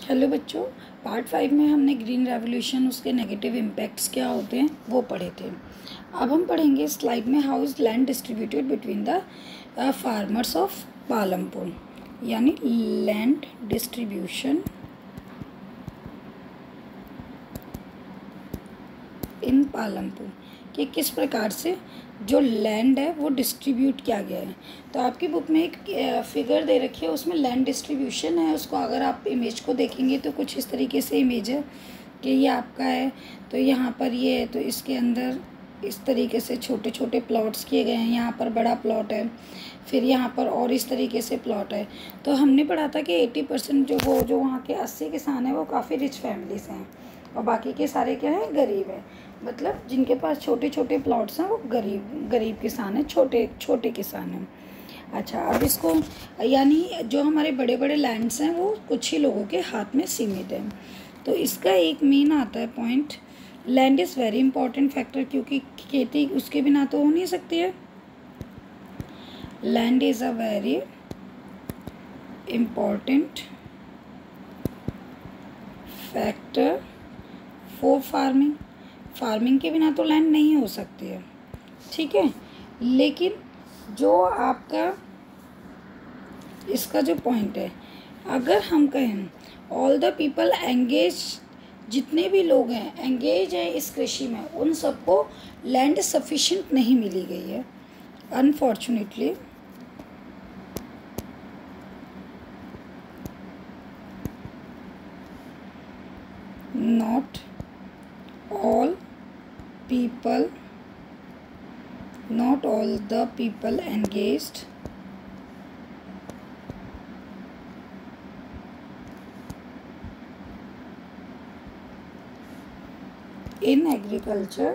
Hello बच्चों, part 5 में हमने ग्रीन रेवोल्यूशन, उसके नेगेटिव इम्पैक्ट्स क्या होते हैं वो पढ़े थे। अब हम पढ़ेंगे स्लाइड में how is land distributed between the farmers of Palampur, यानी लैंड डिस्ट्रीब्यूशन इन पालमपुर कि किस प्रकार से जो लैंड है वो डिस्ट्रीब्यूट किया गया है। तो आपकी बुक में एक फिगर दे रखी है, उसमें लैंड डिस्ट्रीब्यूशन है। उसको अगर आप इमेज को देखेंगे तो कुछ इस तरीके से इमेज है कि ये आपका है, तो यहाँ पर ये है, तो इसके अंदर इस तरीके से छोटे छोटे प्लॉट्स किए गए हैं। यहाँ पर बड़ा प्लॉट है, फिर यहाँ पर और इस तरीके से प्लॉट है। तो हमने पढ़ा था कि 80% जो वहाँ के 80 किसान हैं वो काफ़ी रिच फैमिली से हैं और बाकी के सारे क्या हैं, गरीब हैं। मतलब जिनके पास छोटे छोटे प्लॉट्स हैं वो गरीब किसान हैं, छोटे किसान हैं। अच्छा, अब इसको यानी जो हमारे बड़े बड़े लैंड्स हैं वो कुछ ही लोगों के हाथ में सीमित हैं। तो इसका एक मेन आता है point, land is very important factor, क्योंकि खेती उसके बिना तो हो नहीं सकती है। Land is a very important factor for farming के बिना तो लैंड नहीं हो सकती है, ठीक है। लेकिन जो आपका इसका जो पॉइंट है, अगर हम कहें ऑल द पीपल एंगेज, जितने भी लोग हैं एंगेज हैं इस कृषि में, उन सबको लैंड सफिशिएंट नहीं मिली गई है, unfortunately. Not all the people engaged in agriculture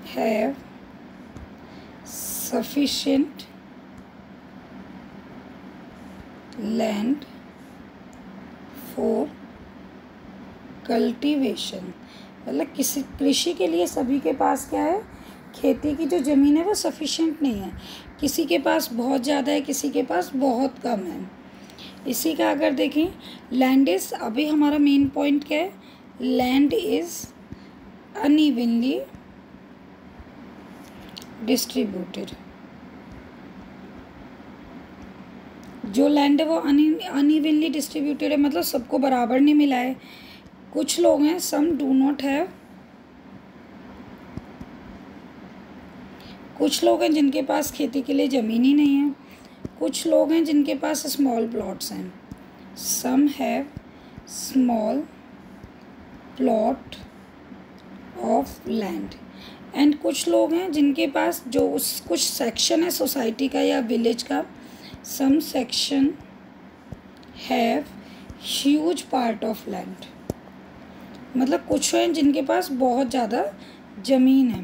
have sufficient land for cultivation। मतलब किसी कृषि के लिए सभी के पास क्या है, खेती की जो ज़मीन है वो सफिशिएंट नहीं है। किसी के पास बहुत ज़्यादा है, किसी के पास बहुत कम है। इसी का अगर देखें, लैंड इज़, अभी हमारा मेन पॉइंट क्या है, लैंड इज़ अनइवनली डिस्ट्रीब्यूटेड। जो लैंड है वो अनइवनली डिस्ट्रीब्यूटेड है, मतलब सबको बराबर नहीं मिला है। कुछ लोग हैं, सम डू नॉट हैव, कुछ लोग हैं जिनके पास खेती के लिए ज़मीन ही नहीं है। कुछ लोग हैं जिनके पास स्मॉल प्लॉट्स हैं, some have small plot of land. And कुछ लोग हैं जिनके पास जो कुछ सेक्शन है सोसाइटी का या विलेज का, some section have huge part of land। मतलब कुछ हैं जिनके पास बहुत ज़्यादा ज़मीन है।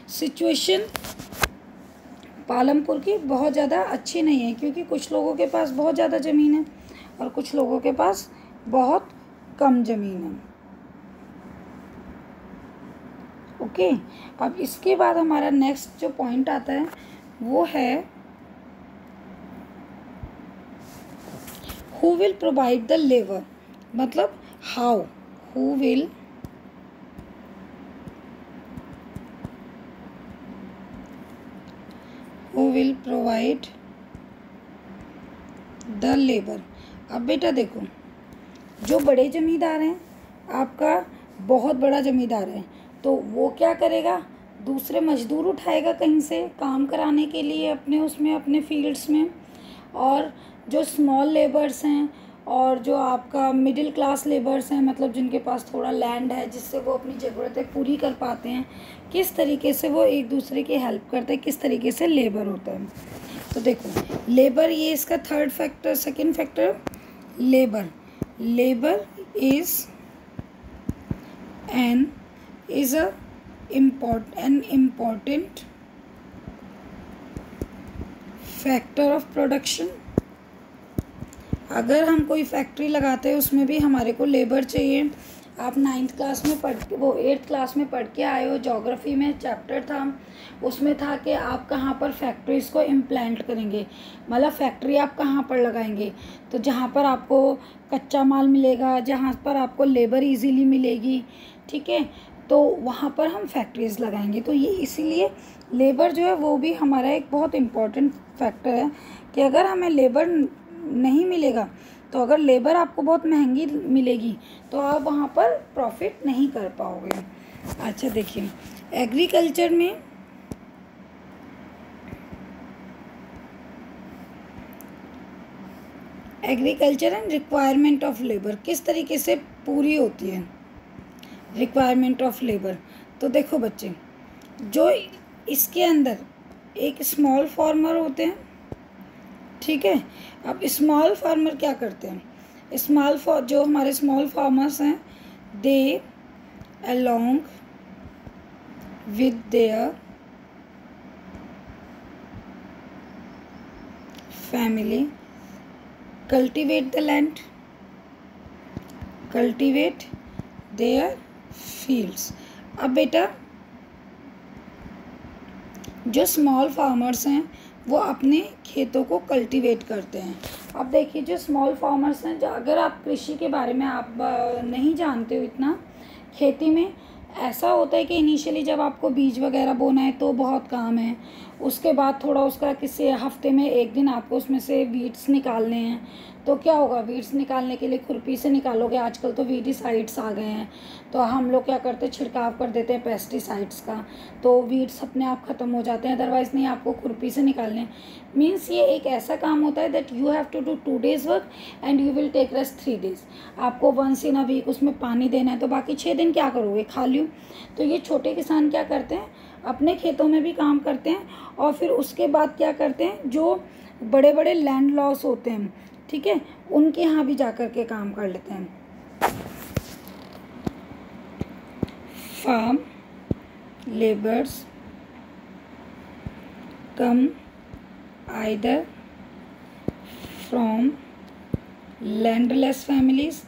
सिचुएशन पालमपुर की बहुत ज़्यादा अच्छी नहीं है, क्योंकि कुछ लोगों के पास बहुत ज़्यादा ज़मीन है और कुछ लोगों के पास बहुत कम ज़मीन है। ओके, अब इसके बाद हमारा नेक्स्ट जो पॉइंट आता है वो है who will provide the labor। मतलब how, who will provide the labor। अब बेटा देखो, जो बड़े जमींदार हैं, आपका बहुत बड़ा जमींदार है, तो वो क्या करेगा, दूसरे मजदूर उठाएगा कहीं से काम कराने के लिए अपने उसमें, अपने फील्ड्स में। और जो स्मॉल लेबर्स हैं और जो आपका मिडिल क्लास लेबर्स हैं, मतलब जिनके पास थोड़ा लैंड है जिससे वो अपनी ज़रूरतें पूरी कर पाते हैं, किस तरीके से वो एक दूसरे की हेल्प करते हैं, किस तरीके से लेबर होता है। तो देखो, लेबर, ये इसका third factor, second factor labour is an important factor of production. अगर हम कोई फैक्ट्री लगाते हैं उसमें भी हमारे को लेबर चाहिए, आप 9th क्लास में पढ़ के, वो 8th क्लास में पढ़ के आए हो, ज्योग्राफी में चैप्टर था, उसमें था कि आप कहाँ पर फैक्ट्रीज़ को इम्प्लांट करेंगे, मतलब फैक्ट्री आप कहाँ पर लगाएंगे। तो जहाँ पर आपको कच्चा माल मिलेगा, जहाँ पर आपको लेबर इजीली मिलेगी, ठीक है, तो वहाँ पर हम फैक्ट्रीज़ लगाएंगे। तो ये इसीलिए लेबर जो है वो भी हमारा एक बहुत इम्पॉर्टेंट फैक्टर है कि अगर हमें लेबर नहीं मिलेगा, तो अगर लेबर आपको बहुत महंगी मिलेगी तो आप वहाँ पर प्रॉफिट नहीं कर पाओगे। अच्छा देखिए, एग्रीकल्चर में agriculture and requirement of labour किस तरीके से पूरी होती है, रिक्वायरमेंट ऑफ लेबर। तो देखो बच्चे, जो इसके अंदर एक स्मॉल फार्मर होते हैं, ठीक है। अब स्मॉल फार्मर क्या करते हैं, जो हमारे स्मॉल फार्मर्स हैं, they along with their family cultivate the land, cultivate their fields. अब बेटा, जो स्मॉल फार्मर्स हैं वो अपने खेतों को कल्टीवेट करते हैं। अब देखिए, जो स्मॉल फार्मर्स हैं, जो अगर आप कृषि के बारे में आप नहीं जानते हो इतना, खेती में ऐसा होता है कि इनिशियली जब आपको बीज वगैरह बोना है तो बहुत काम है, उसके बाद थोड़ा उसका किसी हफ्ते में एक दिन आपको उसमें से वीड्स निकालने हैं। तो क्या होगा, वीड्स निकालने के लिए खुरपी से निकालोगे, आजकल तो वीडिसाइड्स आ गए हैं, तो हम लोग क्या करते हैं, छिड़काव कर देते हैं पेस्टिसाइड्स का, तो वीड्स अपने आप ख़त्म हो जाते हैं। अदरवाइज़ नहीं, आपको खुरपी से निकालने। मीन्स ये एक ऐसा काम होता है that you have to do 2 days work and you will take rest 3 days। आपको वंस इन अ वीक उसमें पानी देना है, तो बाकी 6 दिन क्या करोगे, खा लियो। तो ये छोटे किसान क्या करते हैं, अपने खेतों में भी काम करते हैं, और फिर उसके बाद क्या करते हैं, जो बड़े बड़े लैंड लॉस होते हैं, ठीक है, उनके यहाँ भी जा कर के काम कर लेते हैं। Farm labours come either from landless families,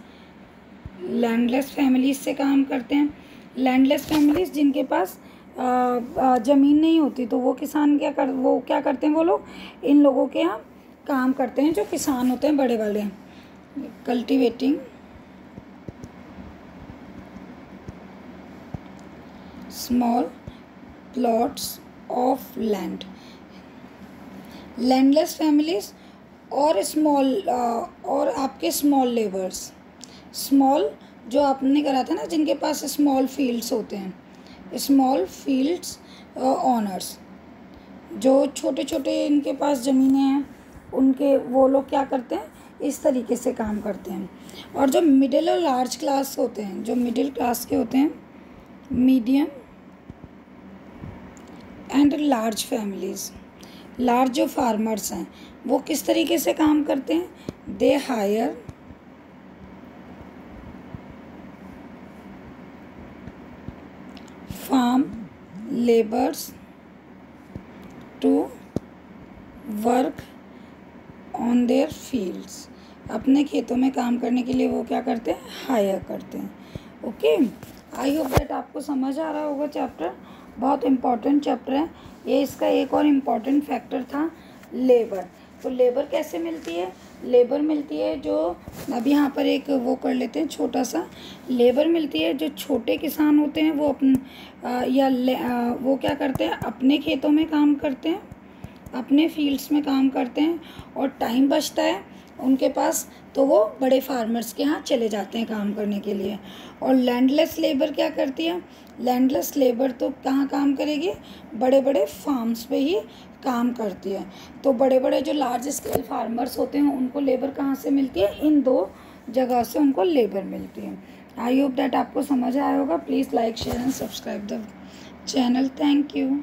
landless families से काम करते हैं। लैंडलेस फैमिलीज जिनके पास ज़मीन नहीं होती, तो वो किसान वो क्या करते हैं, वो लोग इन लोगों के यहाँ काम करते हैं, जो किसान होते हैं बड़े वाले। Cultivating small plots of land, landless families और स्मॉल और आपके स्मॉल लेबर्स, स्मॉल जो आपने करा था ना, जिनके पास स्मॉल फील्ड्स होते हैं, स्मॉल फील्ड्स ऑनर्स, जो छोटे छोटे इनके पास ज़मीनें हैं, उनके वो लोग क्या करते हैं, इस तरीके से काम करते हैं। और जो मिडिल और लार्ज क्लास होते हैं, जो मिडिल क्लास के होते हैं, medium and large families, large जो फार्मर्स हैं वो किस तरीके से काम करते हैं, they hire farm labours to work on their fields, अपने खेतों में काम करने के लिए वो क्या करते हैं, हायर करते हैं। ओके, आई होप दैट आपको समझ आ रहा होगा। चैप्टर बहुत इम्पॉर्टेंट चैप्टर है ये। इसका एक और इम्पॉर्टेंट फैक्टर था लेबर। तो लेबर कैसे मिलती है, लेबर मिलती है जो, अब यहाँ पर एक वो कर लेते हैं छोटा सा, लेबर मिलती है जो छोटे किसान होते हैं, वो वो क्या करते हैं, अपने खेतों में काम करते हैं, अपने फील्ड्स में काम करते हैं, और टाइम बचता है उनके पास, तो वो बड़े फार्मर्स के यहाँ चले जाते हैं काम करने के लिए। और लैंडलेस लेबर क्या करती है, लैंडलेस लेबर तो कहाँ काम करेगी, बड़े बड़े फार्म्स पे ही काम करती है। तो बड़े बड़े जो लार्ज स्केल फार्मर्स होते हैं उनको लेबर कहाँ से मिलती है, इन 2 जगह से उनको लेबर मिलती है। आई होप दैट आपको समझ आया होगा। Please like share and subscribe the channel. Thank you.